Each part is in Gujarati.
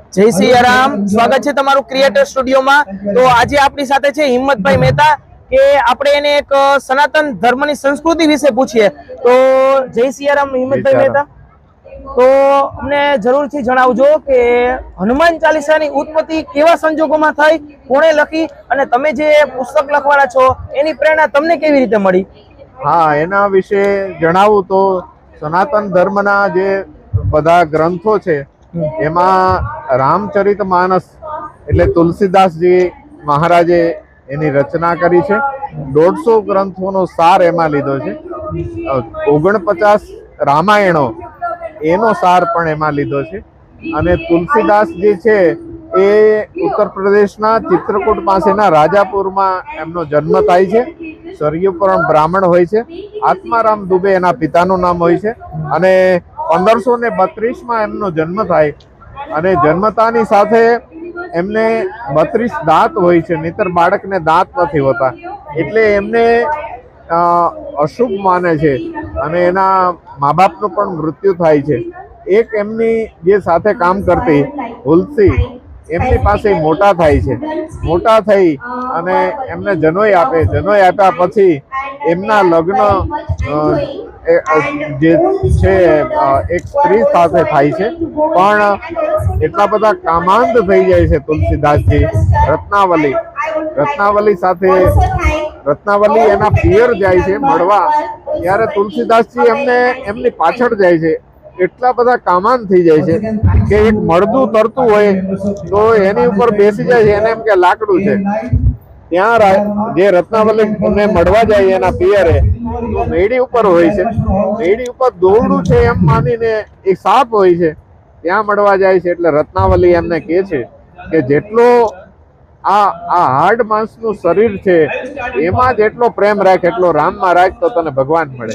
જય સિયારામ, સ્વાગત છે તમારું ક્રિએટર સ્ટુડિયોમાં। તો આજે આપણી સાથે છે હિંમતભાઈ મહેતા કે આપણે એને એક સનાતન ધર્મની સંસ્કૃતિ વિશે પૂછીએ। તો જય સિયારામ હિંમતભાઈ મહેતા, તો અમને જરૂરથી જણાવજો કે હનુમાન ચાલીસાની ઉત્પત્તિ કેવા સંજોગોમાં થઈ, કોણે લખી, અને તમે જે પુસ્તક લખવાના છો એની પ્રેરણા તમને કેવી રીતે મળી? હા, એના વિશે જણાવું તો સનાતન ધર્મના જે બધા ગ્રંથો છે એમાં રામચરિત માનસ એટલે તુલસીદાસજી મહારાજે એની રચના કરી છે। 150 ગ્રંથોનો સાર એમાં લીધો છે। 49 રામાયણો એનો સાર પણ એમાં લીધો છે। અને તુલસીદાસજી છે એ ઉત્તર પ્રદેશના ચિત્રકૂટ પાસેના રાજાપુરમાં એમનો જન્મ થાય છે। સરયુપુરાણ બ્રાહ્મણ હોય છે। આત્મારામ દુબે એના પિતાનું નામ હોય છે। અને 1532માં એમનો જન્મ થાય અને જન્મતાની સાથે એમને 32 દાંત હોય છે, નહીતર બાળકને દાંત નથી હોતા, એટલે એમને અશુભ માને છે અને એના મા બાપનું પણ મૃત્યુ થાય છે। એક એમની જે સાથે કામ કરતી હુલસી એમની પાસે મોટા થાય છે। મોટા થઈ અને એમને જનોઈ આપે। જનોઈ આપ્યા પછી એમના લગ્ન જે છે એક સ્ત્રી સાથે થાય છે, પણ એટલા બધા કામાંત થઈ જાય છે તુલસીદાસજી રત્નાવલી સાથે। રત્નાવલી એના પિયર જાય છે મળવા, ત્યારે તુલસીદાસજી એમની પાછળ જાય છે। એટલા બધા કામાન થઈ જાય છે કે એક મળદું તરતું હોય તો એની ઉપર બેસી જાય છે, એને એમ કે લાકડું છે। ત્યાં જે રત્નાવલી મળવા જાય એના પિયરે, તો મેડી ઉપર હોય છે, મેડી ઉપર દોરડું છે એમ માનીને એક સાપ હોય છે, ત્યાં મળવા જાય છે। એટલે રત્નાવલી એમને કહે છે કે જેટલો આ હાડ માંસનું શરીર છે એમાં જેટલો પ્રેમ રાખ એટલો રામમાં રાખ તો તને ભગવાન મળે।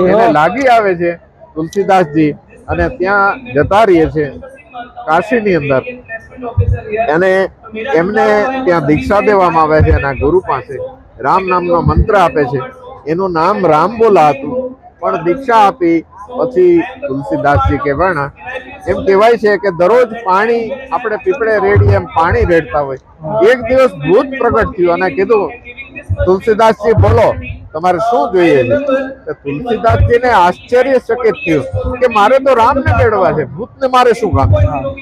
એને લાગી આવે છે તુલસીદાસજી અને ત્યાં જતા રહીએ છે કાશીની અંદર, અને એમને ત્યાં દીક્ષા દેવામાં આવે છે એના ગુરુ પાસે। રામ નામનો મંત્ર આપે છે, એનું નામ રામબોલા હતું, પણ દીક્ષા આપી પછી તુલસીદાસજી કહેવાના એમ કહેવાય છે કે દરરોજ પાણી આપણે પીપળે રેડીએ એમ પાણી રેડતા હોય। એક દિવસ ભૂત પ્રગટ થયું અને કીધું, તુલસીદાસજી બોલો તમારે શું જોઈએ છે? તુલસીદાસજીને આશ્ચર્યચકિત થયું કે મારે તો રામને મેળવા છે, ભૂતને મારે શું કામ?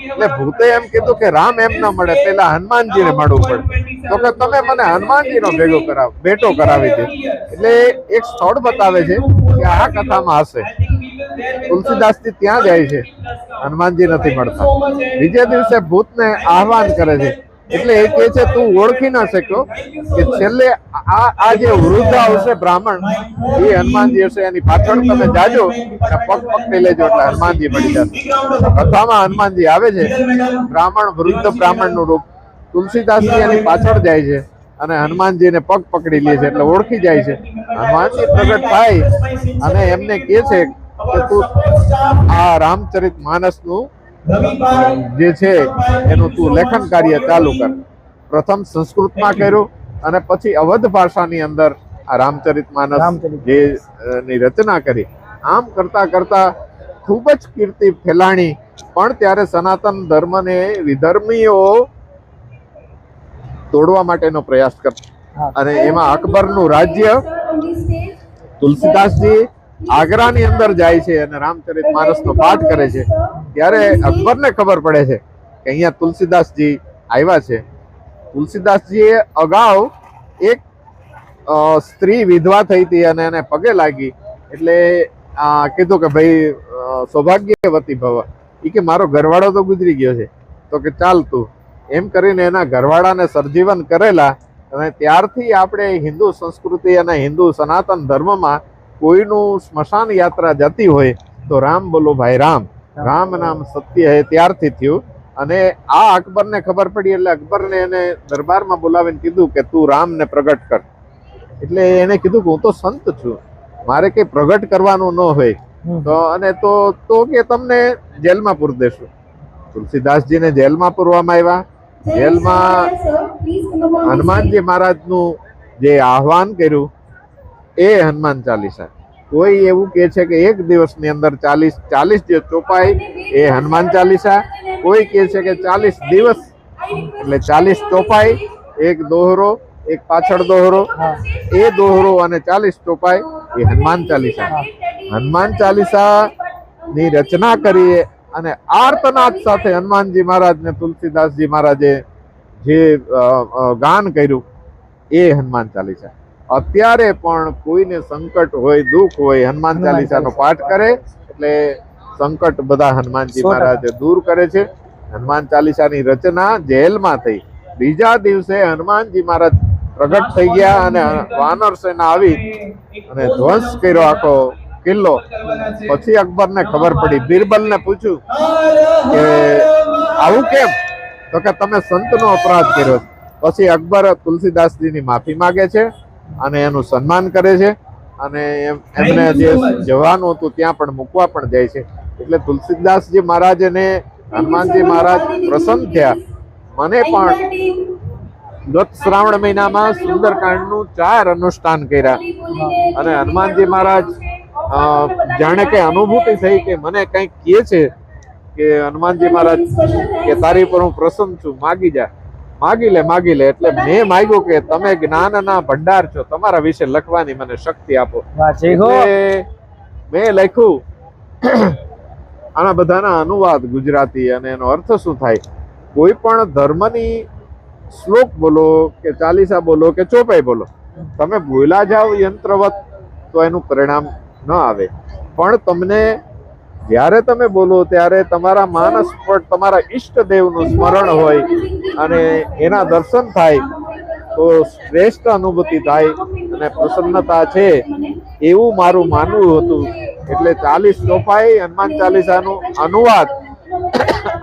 એટલે ભૂતે એમ કીધું કે રામ એમ ના મળે, પેલા હનુમાનજીને મળવું પડે। તો કે તમે મને હનુમાનજીનો ભેટો કરાવી દે। એટલે એક સ્થળ બતાવે છે કે આ કથામાં હશે। તુલસીદાસજી ત્યાં જાય છે, હનુમાનજી નથી મળતા। બીજે દિવસે ભૂતને આહવાન કરે છે, એટલે એ કહે છે તું ઓળખી ના શક્યો કે છેલ્લે આ જે વૃદ્ધ આવશે બ્રાહ્મણ એ હનુમાનજી હશે, એની પાછળ તમે જાજો અને પગ પકડી લેજો એટલે હનુમાનજી મળી જશે। કથામાં હનુમાનજી આવે છે, વૃદ્ધ બ્રાહ્મણનું રૂપ। તુલસીદાસજી એની પાછળ જાય છે અને હનુમાનજીને પગ પકડી લે છે, એટલે ઓળખી જાય છે। હનુમાનજી પ્રગટ થાય અને એમને કહે છે કે તું આ રામચરિત માનસનું જે છે એનું તું લેખન કાર્ય ચાલુ કર। પ્રથમ સંસ્કૃતમાં કર્યું અને પછી અવધ ભાષાની અંદર આ રામચરિત માનસ જે ની રચના કરી। આમ કરતા કરતા ખૂબ જ કીર્તિ ફેલાણી, પણ ત્યારે સનાતન ધર્મને વિધર્મીઓ તોડવા માટેનો પ્રયાસ કરતા, અને એમાં અકબરનું રાજ્ય તુલસીદાસજી આગ્રાની અંદર જાય છે અને રામચરિત માનસનો પાઠ કરે છે, ત્યારે અકબરને ખબર પડે છે કે અહીંયા તુલસીદાસજી આવ્યા છે। તુલસીદાસજીએ અગાઉ એક સ્ત્રી વિધવા થઈ હતી અને એને પગે લાગી, એટલે કીધું કે ભાઈ સૌભાગ્યવતી ભવ, એ કે મારો ઘરવાળો તો ગુજરી ગયો છે, તો કે ચાલ તું, એમ કરીને એના ઘરવાળાને સરજીવન કરેલા। અને ત્યારથી આપણે હિન્દુ સંસ્કૃતિ અને હિન્દુ સનાતન ધર્મમાં કોઈનું સ્મશાન યાત્રા જતી હોય તો રામ બોલો ભાઈ રામ, રામ નામ સત્ય હે, ત્યારથી થયું। અને આ અકબરને ખબર પડી એટલે અકબરને એને દરબારમાં બોલાવીને કીધું કે તું રામને પ્રગટ કર। એટલે એને કીધું કે હું તો સંત છું, મારે કઈ પ્રગટ કરવાનું ન હોય, તો કે તમને જેલમાં પૂરી દેશું। તુલસીદાસજીને જેલમાં પૂરવામાં આવ્યા। જેલમાં હનુમાનજી મહારાજનું જે આહવાન કર્યું એ હનુમાન ચાલીસા। કોઈ એવું કે છે કે એક દિવસની અંદર 40 જે ચોપાઈ એ હનુમાન ચાલીસા, કોઈ કહે છે કે 40 દિવસ એટલે 40 ચોપાઈ, એક દોહરો, એક પાછળ દોહરો, એ દોહરો અને 40 ચોપાઈ એ હનુમાન ચાલીસા. હનુમાન ચાલીસા ની રચના કરી અને આર્તનાદ સાથે હનુમાનજી મહારાજ ને તુલસીદાસજી મહારાજે જે ગાન કર્યું એ હનુમાન ચાલીસા. અત્યારે પણ કોઈને સંકટ હોય, દુઃખ હોય, હનુમાન ચાલીસાનો પાઠ કરે એટલે સંકટ બધા હનુમાનજી મહારાજ દૂર કરે છે. હનુમાન ચાલીસાની રચના જેલમાં થઈ. બીજા દિવસે હનુમાનજી મહારાજ પ્રગટ થઈ ગયા અને વાનર સેના આવી અને ધ્વંસ કર્યો આખો કિલ્લો. પછી અકબરને ખબર પડી. બિરબલને પૂછ્યું કે આવું કેમ? તો કે તમે સંતનો અપરાધ કર્યો. પછી અકબર તુલસીદાસજીની માફી માંગે છે અને એનું સન્માન કરે છે અને એમને જે જવાનું હતું ત્યાં પણ મૂકવા પણ જાય છે. એટલે તુલસીદાસજી મહારાજને હનુમાનજી મહારાજ પ્રસન્ન થયા. મને પણ ગત શ્રાવણ મહિનામાં સુંદરકાંડનું 4 અનુષ્ઠાન કર્યા અને હનુમાનજી મહારાજ જાણે કે અનુભૂતિ થઈ કે મને કંઈક કહે છે કે હનુમાનજી મહારાજ કે તારી પર હું પ્રસન્ન છું, માગી જા, માગી લે. એટલે મેં માગ્યું કે તમે જ્ઞાનના ભંડાર છો, તમારા વિશે લખવાની મને શક્તિ આપો. મેં લખ્યું આના બધાના અનુવાદ ગુજરાતી અને એનો અર્થ શું થાય. કોઈ પણ ધર્મની શ્લોક બોલો કે ચાલીસા બોલો કે ચોપાઈ બોલો, તમે બોલા જાઓ યંત્રવત તો એનું પરિણામ ન આવે. પણ તમને જ્યારે તમે બોલો ત્યારે તમારા માનસ પર તમારા ઈષ્ટદેવનું સ્મરણ હોય અને એના દર્શન થાય તો શ્રેષ્ઠ અનુભૂતિ થાય અને પ્રસન્નતા છે એવું મારું માનવું હતું. એટલે 40 ચોપાઈ હનુમાન ચાલીસાનું અનુવાદ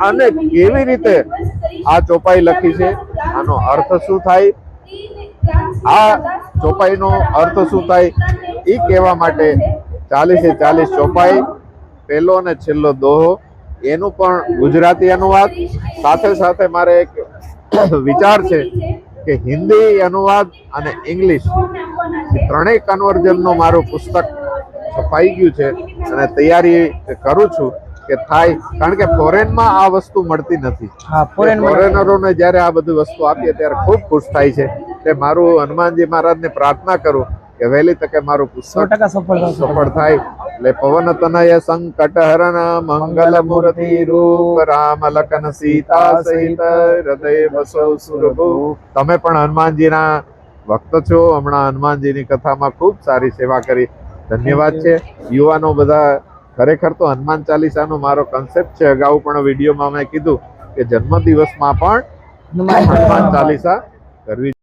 અને કેવી રીતે આ ચોપાઈ લખી છે, આનો અર્થ શું થાય, આ ચોપાઈનો અર્થ શું થાય એ કહેવા માટે 40 ચોપાઈ, પહેલો અને છેલ્લો દોહો, એનું પણ ગુજરાતી અનુવાદ. સાથે સાથે મારે એક વિચાર છે કે હિન્દી અનુવાદ અને ઇંગ્લિશ ત્રણેય કન્વર્જનનું મારું પુસ્તક છપાઈ ગયું છે અને તૈયારી કરું છું કે થાય. કારણ કે ફોરેનમાં આ વસ્તુ મળતી નથી. ફોરેનરોને જ્યારે આ બધી વસ્તુ આપીએ ત્યારે ખૂબ ખુશ થાય છે. તે મારું હનુમાનજી મહારાજને પ્રાર્થના કરું કે વહેલી તકે મારું પુસ્તક સફળ થાય. એટલે પવન તનય સંકટ હરણ મંગલ મૂર્તિ રૂપ રામ લખન સીતા સહિત હૃદય બસો સુરભુ. તમે પણ હનુમાનજીના ભક્ત છો. હમણાં હનુમાનજીની કથામાં ખૂબ સારી સેવા કરી. ધન્યવાદ છે. યુવાનો બધા ખરેખર તો હનુમાન ચાલીસાનો મારો કન્સેપ્ટ છે. અગાઉ પણ વિડીયોમાં મેં કીધું કે જન્મદિવસમાં પણ હનુમાન ચાલીસા કરવી.